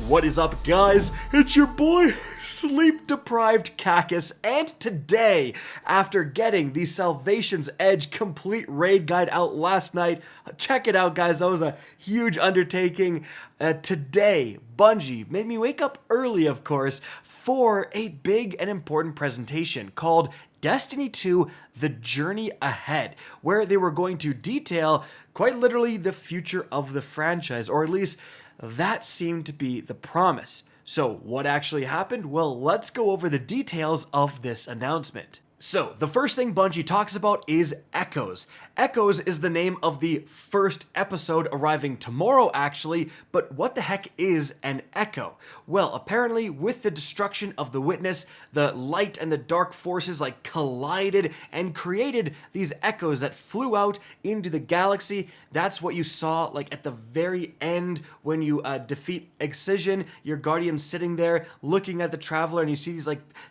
What is up, guys? It's your boy, sleep-deprived Cacus, and today, after getting the Salvation's Edge complete raid guide out last night, check it out, guys, that was a huge undertaking. Today, Bungie made me wake up early, of course, for a big and important presentation called Destiny 2: The Journey Ahead, where they were going to detail, quite literally, the future of the franchise, or at least that seemed to be the promise. So what actually happened? Well, let's go over the details of this announcement. So, the first thing Bungie talks about is Echoes. Echoes is the name of the first episode arriving tomorrow, actually, but what the heck is an echo? Well, apparently, with the destruction of the Witness, the light and the dark forces collided and created these echoes that flew out into the galaxy. That's what you saw at the very end when you defeat Excision. Your Guardian's sitting there looking at the Traveler, and you see these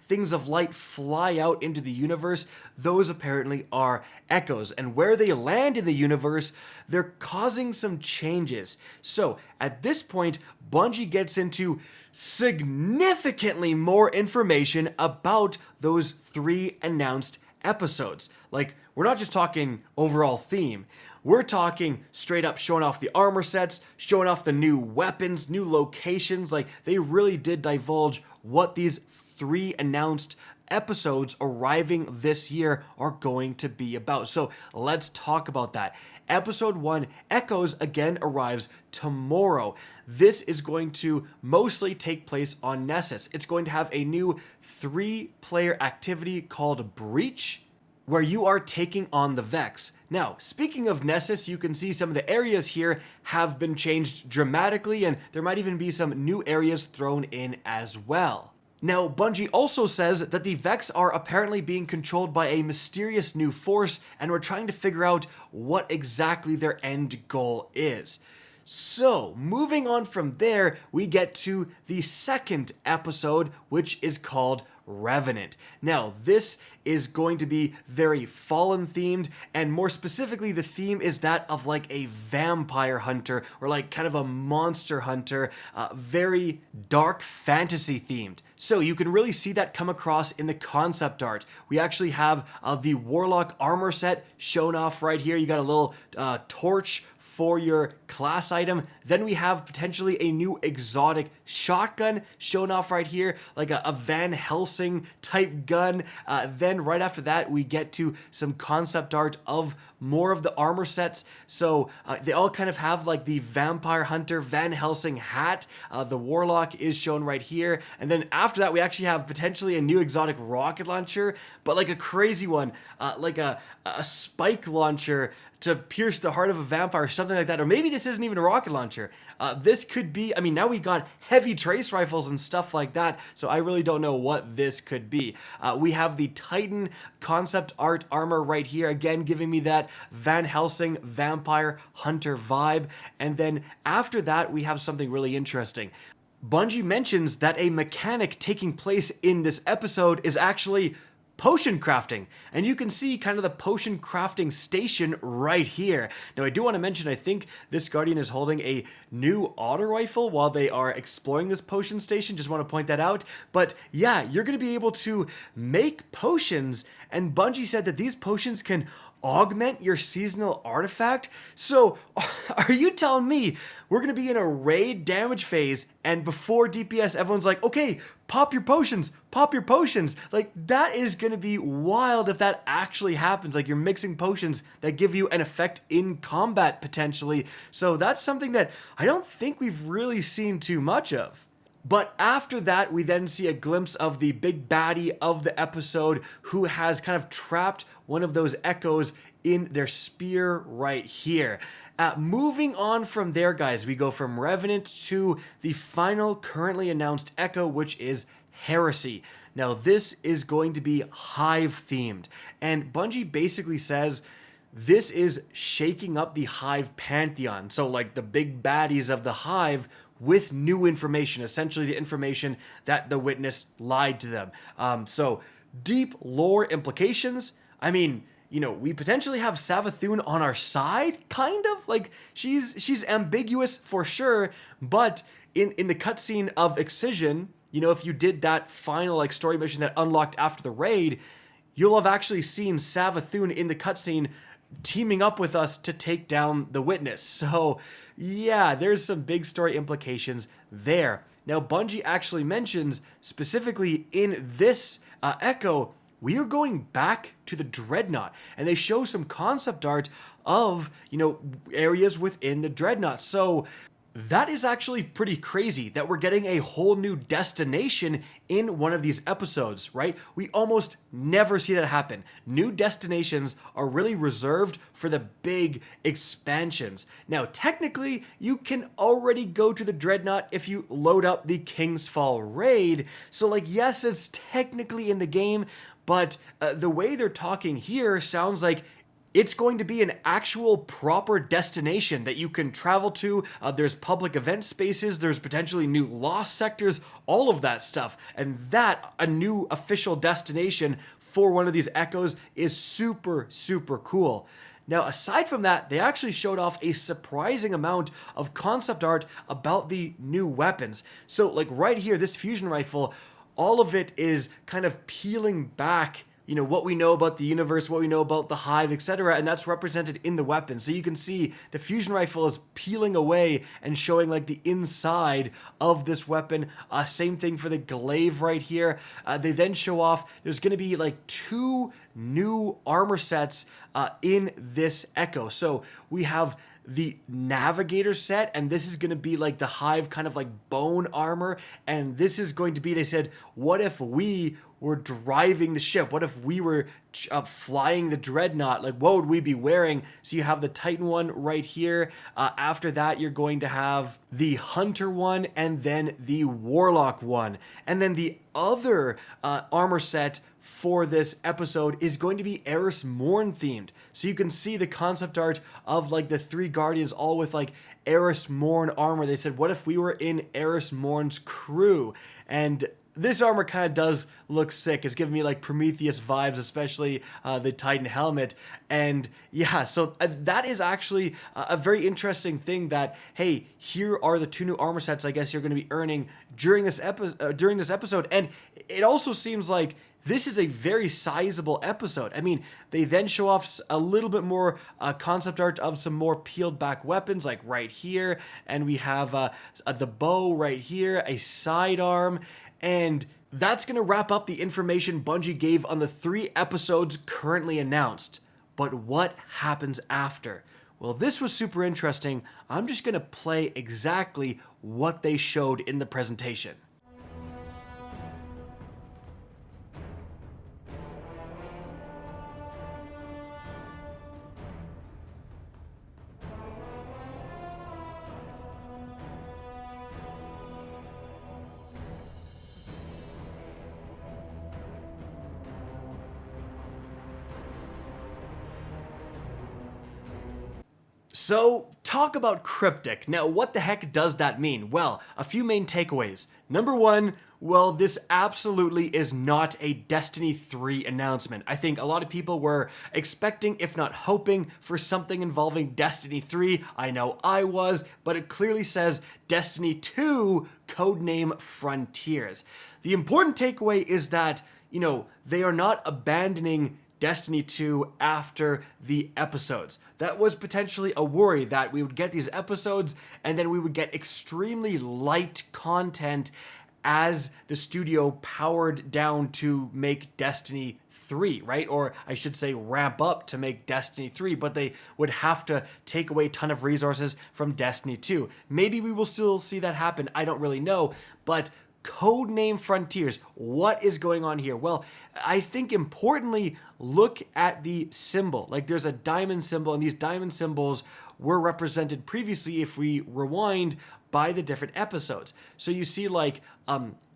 things of light fly out into the universe. Those apparently are echoes, and where they land in the universe, they're causing some changes. So at this point, Bungie gets into significantly more information about those 3 announced episodes. We're not just talking overall theme. We're talking straight up showing off the armor sets, showing off the new weapons, new locations. They really did divulge what these 3 announced episodes arriving this year are going to be about. So let's talk about that. Episode 1, Echoes, again arrives tomorrow. This is going to mostly take place on Nessus. It's going to have a new 3-player activity called Breach, where you are taking on the Vex. Now, speaking of Nessus, you can see some of the areas here have been changed dramatically, and there might even be some new areas thrown in as well. Now, Bungie also says that the Vex are apparently being controlled by a mysterious new force, and we're trying to figure out what exactly their end goal is. So, moving on from there, we get to the second episode, which is called Revenant. Now, this is going to be very Fallen themed, and more specifically, the theme is that of a vampire hunter, or kind of a monster hunter, very dark fantasy themed. So you can really see that come across in the concept art. We actually have the Warlock armor set shown off right here. You got a little torch for your class item. Then we have potentially a new exotic shotgun shown off right here, like a Van Helsing type gun. Then right after that, we get to some concept art of more of the armor sets. So they all kind of have the Vampire Hunter Van Helsing hat. The Warlock is shown right here. And then after that, we actually have potentially a new exotic rocket launcher, but a crazy one, like a spike launcher to pierce the heart of a vampire, something like that. Or maybe this isn't even a rocket launcher. This could be, now we got heavy trace rifles and stuff like that, so I really don't know what this could be. We have the Titan concept art armor right here, again giving me that Van Helsing Vampire Hunter vibe. And then after that, we have something really interesting. Bungie mentions that a mechanic taking place in this episode is actually potion crafting, and you can see kind of the potion crafting station right here. Now, I do want to mention, I think this Guardian is holding a new auto rifle while they are exploring this potion station. Just want to point that out. But yeah, you're going to be able to make potions, and Bungie said that these potions can augment your seasonal artifact. So are you telling me we're going to be in a raid damage phase, and before DPS, everyone's like, okay, pop your potions, pop your potions? That is going to be wild if that actually happens. You're mixing potions that give you an effect in combat potentially. So that's something that I don't think we've really seen too much of. But after that, we then see a glimpse of the big baddie of the episode, who has kind of trapped one of those echoes in their spear right here. Moving on from there, guys, we go from Revenant to the final currently announced echo, which is Heresy. Now, this is going to be Hive themed, and Bungie basically says this is shaking up the Hive pantheon. So the big baddies of the Hive with new information, essentially the information that the Witness lied to them. So deep lore implications. We potentially have Savathun on our side, kind of. She's ambiguous for sure, but in the cutscene of Excision, you know, if you did that final like story mission that unlocked after the raid, you'll have actually seen Savathun in the cutscene teaming up with us to take down the Witness. So yeah, there's some big story implications there. Now, Bungie actually mentions specifically in this Echo, we are going back to the Dreadnought, and they show some concept art of, you know, areas within the Dreadnought. So that is actually pretty crazy that we're getting a whole new destination in one of these episodes, right? We almost never see that happen. New destinations are really reserved for the big expansions. Now, technically, you can already go to the Dreadnought if you load up the King's Fall raid. So, like, yes, it's technically in the game, but the way they're talking here sounds like it's going to be an actual proper destination that you can travel to. There's public event spaces, there's potentially new lost sectors, all of that stuff. And that, a new official destination for one of these Echoes, is super, super cool. Now, aside from that, they actually showed off a surprising amount of concept art about the new weapons. So, like right here, this fusion rifle, all of it is kind of peeling back, you know, what we know about the universe, what we know about the Hive, etc., and that's represented in the weapon. So you can see the fusion rifle is peeling away and showing like the inside of this weapon. Same thing for the glaive right here. They then show off there's going to be like 2 new armor sets in this Echo. So we have the Navigator set, and this is going to be like the Hive kind of like bone armor, and this is going to be, they said, what if we were driving the ship? What if we were flying the Dreadnought? Like, what would we be wearing? So you have the Titan one right here. After that, you're going to have the Hunter one, and then the Warlock one. And then the other armor set for this episode is going to be Eris Morn themed. So you can see the concept art of like the 3 Guardians all with like Eris Morn armor. They said, what if we were in Eris Morn's crew? And this armor kind of does look sick. It's giving me like Prometheus vibes, especially the Titan helmet. And yeah, so that is actually a very interesting thing that, hey, here are the 2 new armor sets I guess you're going to be earning during this episode. And it also seems like this is a very sizable episode. I mean, they then show off a little bit more concept art of some more peeled back weapons, like right here. And we have the bow right here, a sidearm. And that's going to wrap up the information Bungie gave on the 3 episodes currently announced. But what happens after? Well, this was super interesting. I'm just going to play exactly what they showed in the presentation. So, talk about cryptic. Now, what the heck does that mean? Well, a few main takeaways. Number 1, well, this absolutely is not a Destiny 3 announcement. I think a lot of people were expecting, if not hoping, for something involving Destiny 3. I know I was, but it clearly says Destiny 2, Codename Frontiers. The important takeaway is that, you know, they are not abandoning Destiny 2 after the episodes. That was potentially a worry that we would get these episodes and then we would get extremely light content as the studio powered down to make Destiny 3, right? Or I should say ramp up to make Destiny 3, but they would have to take away a ton of resources from Destiny 2. Maybe we will still see that happen, I don't really know, but Codename Frontiers, what is going on here? Well, I think importantly, look at the symbol. Like there's a diamond symbol, and these diamond symbols were represented previously, if we rewind, by the different episodes. So you see like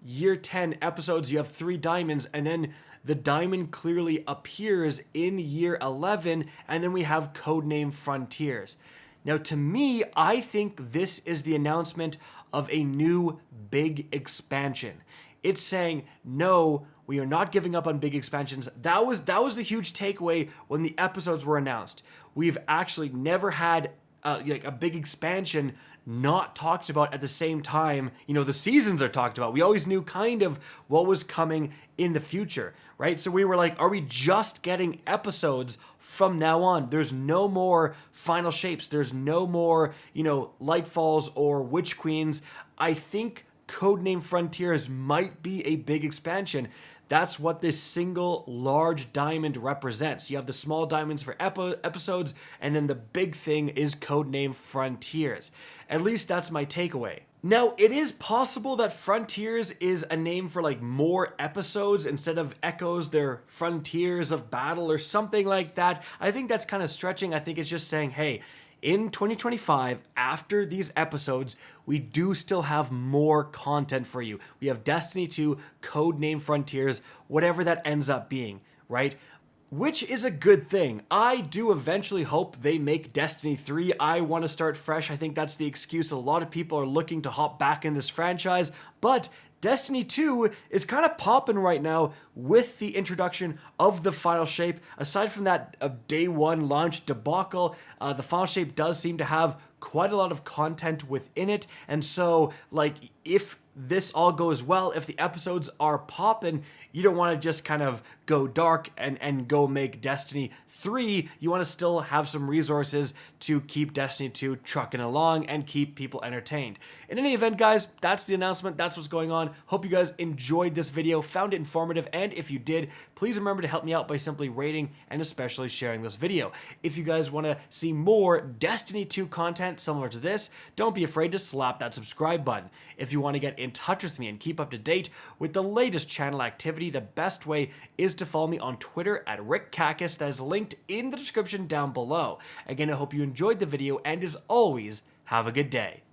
year 10 episodes, you have 3 diamonds, and then the diamond clearly appears in year 11, and then we have Codename Frontiers. Now, to me, I think this is the announcement of a new big expansion. It's saying, no, we are not giving up on big expansions. That was the huge takeaway when the episodes were announced. We've actually never had like a big expansion not talked about at the same time, the seasons are talked about. We always knew kind of what was coming in the future, right? So we were like, are we just getting episodes from now on? There's no more final shapes. There's no more, Lightfalls or Witch Queens. I think Codename Frontiers might be a big expansion. That's what this single large diamond represents. You have the small diamonds for episodes, and then the big thing is Codename Frontiers. At least that's my takeaway. Now, it is possible that Frontiers is a name for like more episodes instead of Echoes, they're Frontiers of Battle or something like that. I think that's kind of stretching. I think it's just saying, hey, in 2025, after these episodes, we do still have more content for you. We have Destiny 2, Codename Frontiers, whatever that ends up being, right? Which is a good thing. I do eventually hope they make Destiny 3. I want to start fresh. I think that's the excuse. A lot of people are looking to hop back in this franchise, but Destiny 2 is kind of popping right now with the introduction of the Final Shape. Aside from that day one launch debacle, the Final Shape does seem to have quite a lot of content within it. And so, like, if this all goes well, if the episodes are popping, you don't want to just kind of go dark and go make Destiny 3. You want to still have some resources to keep Destiny 2 trucking along and keep people entertained. In any event, guys, that's the announcement. That's what's going on. Hope you guys enjoyed this video, found it informative, and if you did, please remember to help me out by simply rating and especially sharing this video. If you guys want to see more Destiny 2 content similar to this, don't be afraid to slap that subscribe button. If you want to get in touch with me and keep up to date with the latest channel activity, the best way is to follow me on Twitter at RickCacus. That is linked in the description down below. Again, I hope you enjoyed the video, and as always, have a good day.